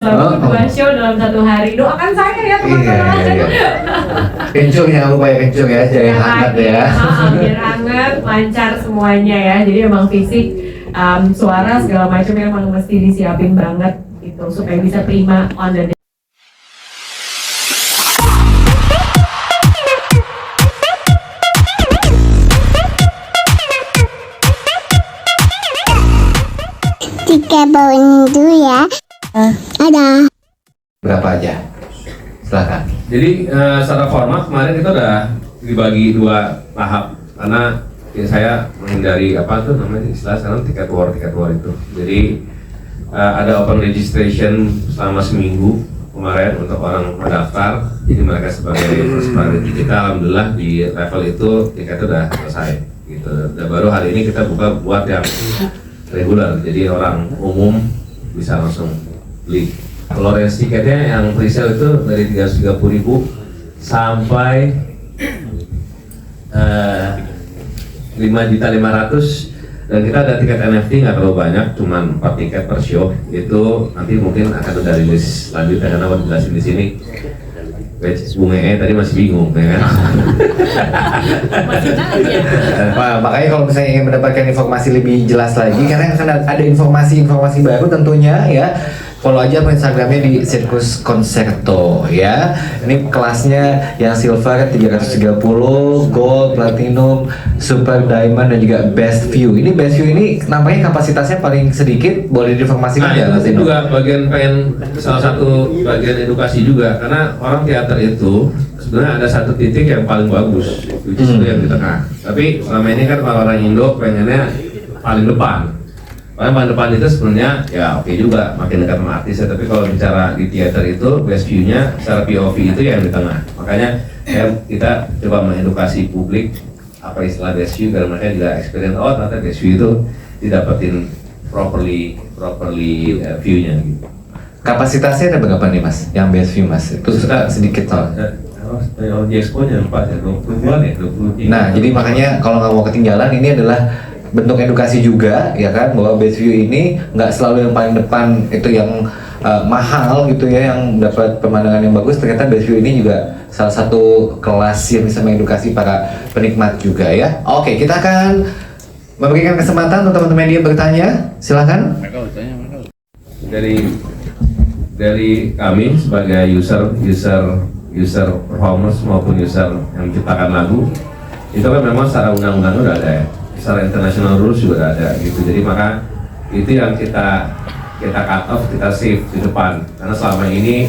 lagu 2 show dalam 1 hari. Doakan saya ya teman-teman. Iya. Kencur ya, upaya kencur ya, jangan hangat ya. Biar hangat, lancar semuanya ya. Jadi emang fisik, suara segala macam emang mesti disiapin banget gitu supaya bisa prima on the day. Tiga bawang dulu ya. Ada. Berapa aja? Silakan. Jadi secara format kemarin kita udah dibagi 2 tahap karena ya saya menghindari apa tuh namanya istilah sekarang tiket war itu. Jadi ada open registration selama seminggu kemarin untuk orang mendaftar. Jadi mereka sebagai first priority kita alhamdulillah di level itu tiketnya udah selesai gitu. Dan baru hari ini kita buka buat yang regular. Jadi orang umum bisa langsung beli. Kalau range tiketnya yang presale itu dari 330.000 sampai 5.500.000 dan kita ada tiket NFT nggak terlalu banyak, cuman 4 tiket per show. Itu nanti mungkin akan ada rilis selanjutnya karena mau dijelasin di sini. Bung tadi masih bingung ya kan? Masih nanya. Makanya kalau misalnya ingin mendapatkan informasi lebih jelas lagi, karena akan ada informasi-informasi baru tentunya ya. Follow aja Instagramnya di Sirkus Concerto ya. Ini kelasnya yang silver 330, gold, platinum, super diamond dan juga best view. Ini best view ini nampaknya kapasitasnya paling sedikit, boleh diinformasikan ya? Nah itu juga bagian salah satu bagian edukasi juga karena orang teater itu sebenarnya ada satu titik yang paling bagus, which is itu yang di tengah. Tapi selama ini kan kalau orang Indo pengennya paling depan. Paling depan itu sebenarnya ya oke juga makin dekat sama artis ya, tapi kalau bicara di teater itu best view-nya secara POV itu yang di tengah. Makanya kita coba mengedukasi publik apa istilah best view karena mereka juga experience ternyata best view itu didapetin properly view-nya gitu. Kapasitasnya ada berapa nih mas? Yang best view mas? Itu sedikit soal. Di expo-nya 4 ya, 20-an ya, 23. Nah, jadi makanya kalau nggak mau ketinggalan ini adalah bentuk edukasi juga ya kan, bahwa best view ini nggak selalu yang paling depan itu yang mahal gitu ya, yang dapat pemandangan yang bagus. Ternyata best view ini juga salah satu kelas yang bisa mengedukasi para penikmat juga ya. Oke, kita akan memberikan kesempatan untuk teman-teman media bertanya, silahkan. Dari kami sebagai user performers maupun user yang menciptakan lagu itu kan memang secara undang-undang udah ada ya, secara international rules juga ada gitu. Jadi maka itu yang kita cut off, kita save di depan karena selama ini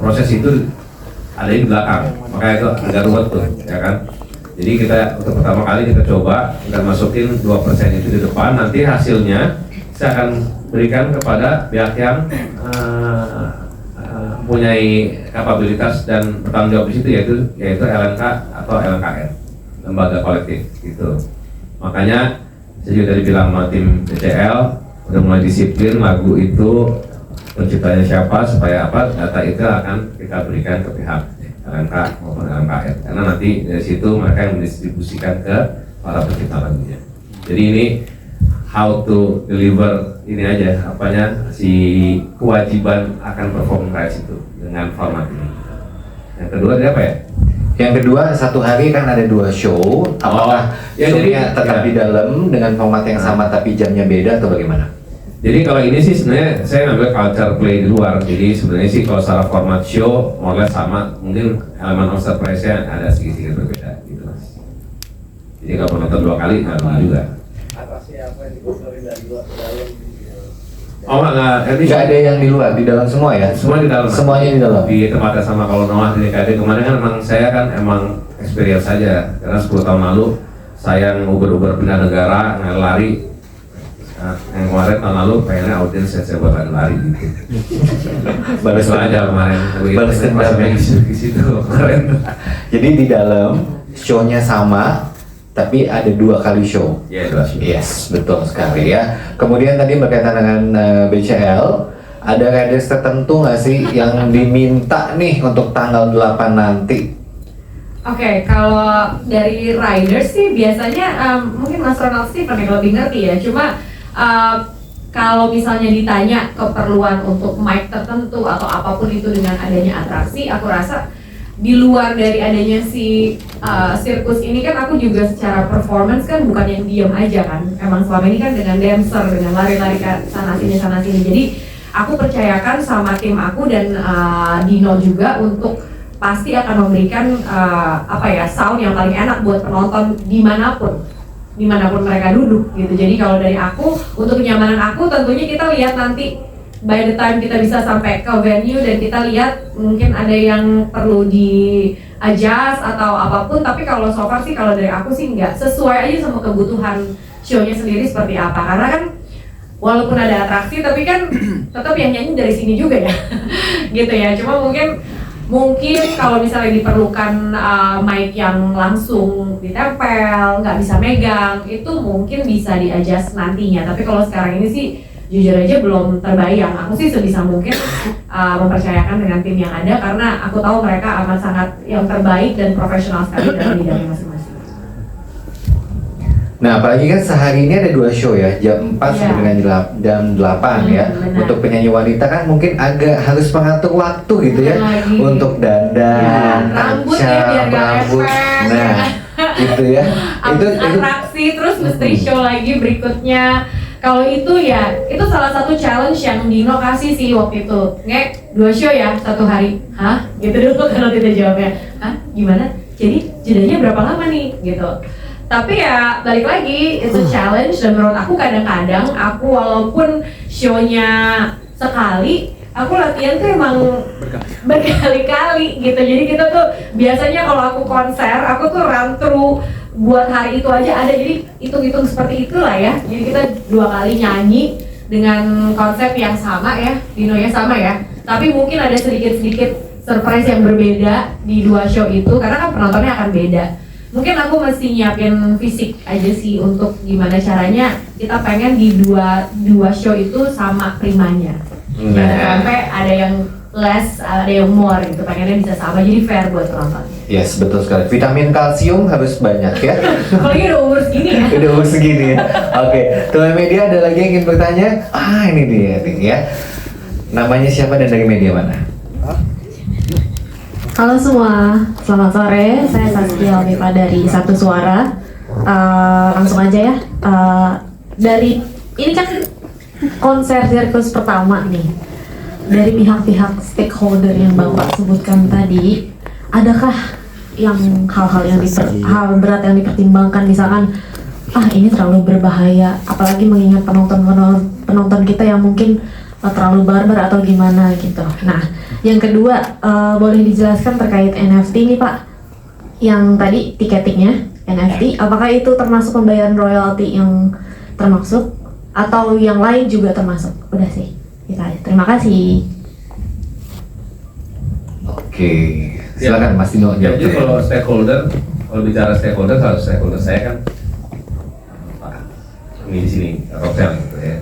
proses itu ada di belakang, makanya itu agak ruwet tuh ya kan. Jadi kita untuk pertama kali kita coba kita masukin 2% itu di depan, nanti hasilnya saya akan berikan kepada pihak yang mempunyai kapabilitas dan bertanggung jawab di situ, yaitu LNK atau LNKR, lembaga kolektif gitu. Makanya saya juga tadi bilang sama tim DCL udah mulai disiplin lagu itu penciptanya siapa, supaya apa data itu akan kita berikan ke pihak LNK maupun LNKR karena nanti dari situ mereka yang mendistribusikan ke para pencipta lagunya. Jadi ini how to deliver ini aja apanya si kewajiban akan perform rights itu dengan format ini. Yang kedua ada apa ya? Yang kedua, 1 hari kan ada 2 show. Apakah show-nya tetap di dalam dengan format yang sama tapi jamnya beda atau bagaimana? Jadi kalau ini sih sebenarnya saya ngambil culture play di luar. Jadi sebenarnya sih kalau secara format show more or less sama, mungkin elemen of surprise-nya ada sedikit berbeda gitu mas. Jadi kalau penonton 2 kali nggak rugi juga. Oh nggak ada yang di luar, di dalam semua ya? Semua di dalam. Semuanya di dalam. Di tempatnya sama. Kalau Noah di DKD kemarin kan emang saya kan emang experience saja karena 10 tahun lalu saya nguber-uber pindah negara lari. Nah, yang kemarin tahun lalu pengennya audiens saya buat lari gitu. Balas aja kemarin. Balas dendam di situ kemarin. Jadi di dalam show-nya sama, tapi ada 2 kali show. Iya, 2 show. Yes, betul sekali ya. Kemudian tadi berkaitan dengan BCL, ada riders tertentu nggak sih yang diminta nih untuk tanggal 8 nanti? Oke, kalau dari riders sih biasanya mungkin Mas Ronald Steven yang lebih ngerti ya. Cuma kalau misalnya ditanya keperluan untuk mic tertentu atau apapun itu dengan adanya atraksi, aku rasa di luar dari adanya si sirkus ini kan aku juga secara performance kan bukan yang diam aja kan. Emang selama ini kan dengan dancer, dengan lari-lari ke sana sini. Jadi aku percayakan sama tim aku dan Dino juga untuk pasti akan memberikan sound yang paling enak buat penonton dimanapun mereka duduk gitu. Jadi kalau dari aku, untuk kenyamanan aku tentunya kita lihat nanti by the time kita bisa sampai ke venue dan kita lihat mungkin ada yang perlu di adjust atau apapun, tapi kalau so far sih kalau dari aku sih nggak, sesuai aja sama kebutuhan show-nya sendiri seperti apa, karena kan walaupun ada atraksi tapi kan tetap yang nyanyi dari sini juga ya gitu ya. Cuma mungkin kalau misalnya diperlukan mic yang langsung ditempel, nggak bisa megang, itu mungkin bisa di-adjust nantinya. Tapi kalau sekarang ini sih jujur aja belum terbayang. Aku sih sebisa mungkin mempercayakan dengan tim yang ada, karena aku tahu mereka amat sangat yang terbaik dan profesional sekali dalam bidangnya masing-masing. Nah, apalagi kan sehari ini ada 2 show ya, jam 4 sampai dengan jam 8 ya. Benar. Untuk penyanyi wanita kan mungkin agak harus mengatur waktu gitu ya, untuk dandan, rambut ya, biar gak rambut. efek. Nah, gitu ya. Itu atraksi terus mesti show lagi berikutnya. Kalau itu ya, itu salah satu challenge yang Dino kasih sih waktu itu. Nge, 2 show ya satu hari. Hah? Gitu dulu kalau kita jawabnya. Hah? Gimana? Jadi jedanya berapa lama nih? Gitu. Tapi ya balik lagi, itu challenge, dan menurut aku kadang-kadang aku walaupun show-nya sekali, aku latihan tuh emang berkali-kali gitu. Jadi kita tuh biasanya kalau aku konser, aku tuh run through buat hari itu aja ada, jadi hitung-hitung seperti itulah ya. Jadi kita 2 kali nyanyi dengan konsep yang sama ya, Dino ya sama ya. Tapi mungkin ada sedikit-sedikit surprise yang berbeda di 2 show itu, karena kan penontonnya akan beda. Mungkin aku mesti nyiapin fisik aja sih untuk gimana caranya kita pengen di dua show itu sama primanya. Jangan sampai ada yang less, ada yang more gitu, pengennya bisa sama, jadi fair buat penontonnya. Yes, betul sekali. Vitamin kalsium harus banyak ya. Apalagi udah umur segini ya. Udah umur segini ya. Oke, Tuan Media ada lagi yang ingin bertanya? Ini dia nih ya. Namanya siapa dan dari media mana? Halo semua, selamat sore. Saya Saskia Almipa dari Satu Suara. Langsung aja ya. Dari ini kan konser sirkus pertama nih. Dari pihak-pihak stakeholder yang Bapak sebutkan tadi, adakah yang hal-hal yang hal berat yang dipertimbangkan, misalkan ini terlalu berbahaya, apalagi mengingat penonton kita yang mungkin terlalu barbar atau gimana gitu. Nah, yang kedua, boleh dijelaskan terkait NFT nih Pak, yang tadi tiketingnya NFT, apakah itu termasuk pembayaran royalti yang termaksud atau yang lain juga termasuk? Udah sih, kita aja. Terima kasih. Oke, silakan Mas Dino jawab. Jadi kalau bicara stakeholder saya kan ini di sini Roxel gitu ya,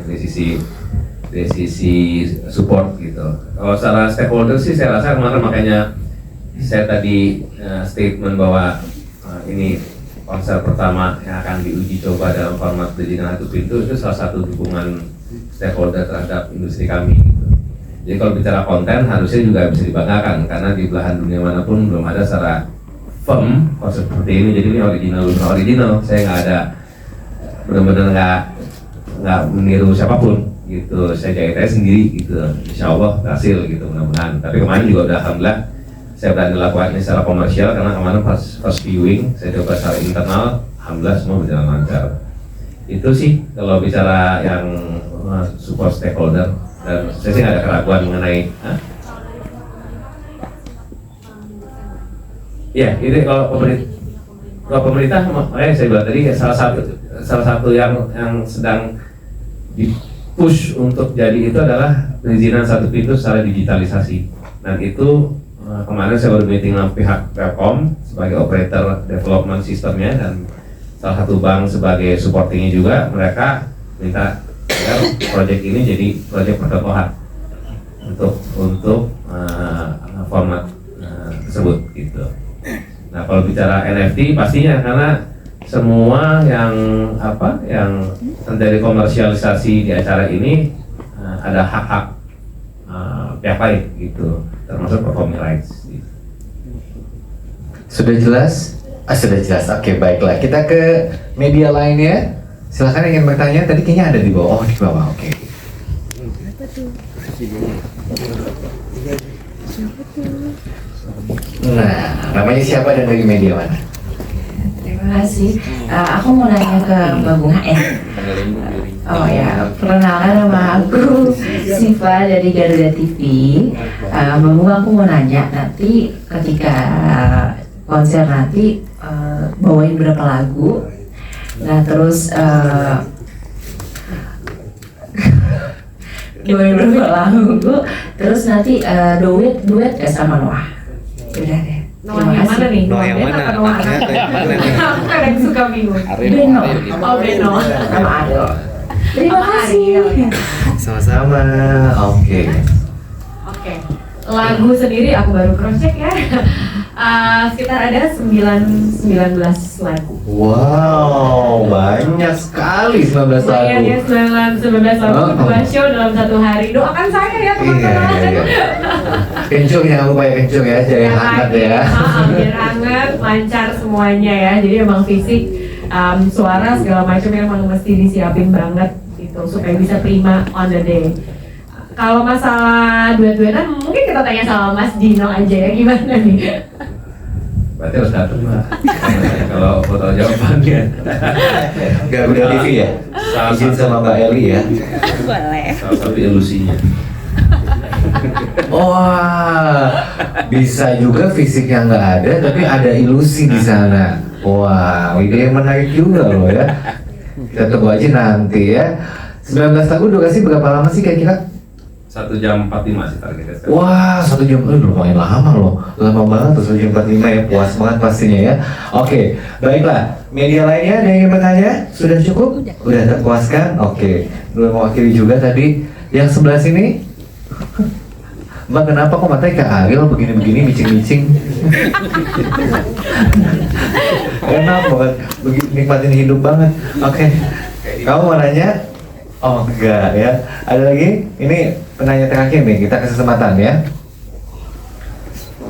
dari sisi support gitu. Kalau secara stakeholder sih saya rasa kemarin makanya saya tadi statement bahwa ini konser pertama yang akan diuji coba dalam format perizinan satu pintu, itu salah satu dukungan stakeholder terhadap industri kami gitu. Jadi kalau bicara konten harusnya juga bisa dibanggakan, karena di belahan dunia manapun belum ada secara firm konsep seperti ini. Jadi ini original, saya nggak ada, benar-benar nggak meniru siapapun gitu, saya jahit aja sendiri gitu, insya Allah berhasil gitu mudah-mudahan. Tapi kemarin juga udah alhamdulillah saya berani lakukan ini secara komersial, karena kemarin first viewing saya coba secara internal, alhamdulillah semua berjalan lancar. Itu sih kalau bicara yang support stakeholder, dan saya sih nggak ada keraguan mengenai ya ini kalau pemerintah makanya saya bilang tadi salah satu yang sedang di-push untuk jadi itu adalah perizinan satu pintu secara digitalisasi. Dan itu kemarin saya baru meeting dengan pihak Telkom sebagai operator development sistemnya, dan salah satu bank sebagai supportingnya juga. Mereka minta agar proyek ini jadi proyek percontohan untuk format tersebut gitu. Nah, kalau bicara NFT pastinya, karena semua yang dari komersialisasi di acara ini ada hak-hak pihak lain gitu, termasuk performing rights. Gitu. Sudah jelas? Sudah jelas. Oke, baiklah. Kita ke media lainnya. Silahkan yang ingin bertanya. Tadi kayaknya ada di bawah. Oh, di bawah. Oke. Nah, namanya siapa dan dari media mana? Terima kasih. Aku mau nanya ke Mbak Bunga ya. Oh ya, perkenalkan nama aku Siva dari Garuda TV. Mbak Bunga, aku mau nanya nanti ketika konser nanti bawain berapa lagu? Nah terus bawain berapa lagu? Terus nanti duet ya sama Noah. Udah deh. Noah yang mana nih? Noah yang Ben mana? apa Noah anak? Aku kadang suka bingung. Beno. Oh Beno. Sama Adel. Terima Sama kasih. Ariel. Sama-sama. Oke. Oke. Lagu sendiri aku baru cross check ya. Sekitar ada 19 lagu. Wow, banyak sekali 19 lagu. Lumayan ya 19 lagu, Oh. 2 show dalam 1 hari. Doakan saya ya teman-teman. Iya. Kencur jangan lupa ya kencur ya, jangan hangat ya. Biar hangat, lancar semuanya ya. Jadi emang fisik, suara segala macam emang mesti disiapin banget gitu supaya bisa prima on the day. Kalau masalah duet-duetan mungkin kita tanya sama Mas Dino aja ya, gimana nih? Berarti harus datang Mbak. Kalau foto jawabannya. Garuda TV ya? Izin sama Mbak Eli ya. Salah satu ilusinya. Wah, bisa juga fisiknya nggak ada, tapi ada ilusi di sana. Wah, ide yang menarik juga loh ya. Kita tunggu aja nanti ya. 19 lagu durasi berapa lama sih kira-kira? 1 jam 45 sih targetnya. Wah, 1 jam, lumayan lama loh. Lama banget tuh 1 jam 45 ya, puas banget pastinya ya. Oke, baiklah. Media lainnya ada yang ingin bertanya? Sudah cukup? Udah terpuaskan? Oke. Belum mewakili juga tadi. Yang sebelah sini? Mbak, kenapa kok matanya ke Ariel begini-begini, micing-micing? Enak banget, nikmatin hidup banget. Oke, kamu mau nanya? Oh enggak ya. Ada lagi? Ini penanya terakhir nih, kita kasih kesempatan ya.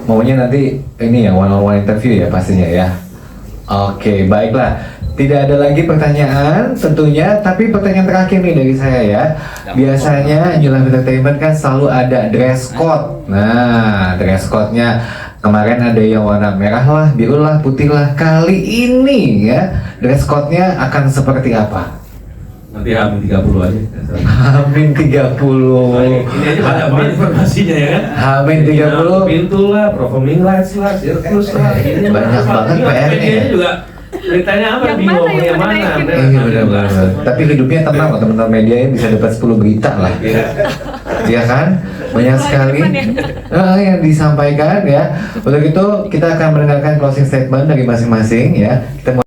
Maunya nanti ini ya, one-on-one interview ya pastinya ya. Oke, baiklah. Tidak ada lagi pertanyaan tentunya, tapi pertanyaan terakhir nih dari saya ya. Biasanya New Life Entertainment kan selalu ada dress code. Nah, dress code-nya kemarin ada yang warna merah lah, biru lah, putih lah. Kali ini ya, dress code-nya akan seperti apa? Nanti Hamin 30 aja. Hamin 30. Ini aja banyak banget informasinya ya kan. Hamin 30. Pintu lah, performing lights lah, sirkus lah. Ini Banyak banget PR-nya ya. Medianya juga beritanya apa? Yang Bingung mana yang yang mau mana. dinaikin? Iya benar-benar. Tapi hidupnya tenang kok teman-teman media ya, bisa dapat 10 berita lah. Iya kan? Banyak sekali yang disampaikan ya. Untuk itu kita akan mendengarkan closing statement dari masing-masing ya. Kita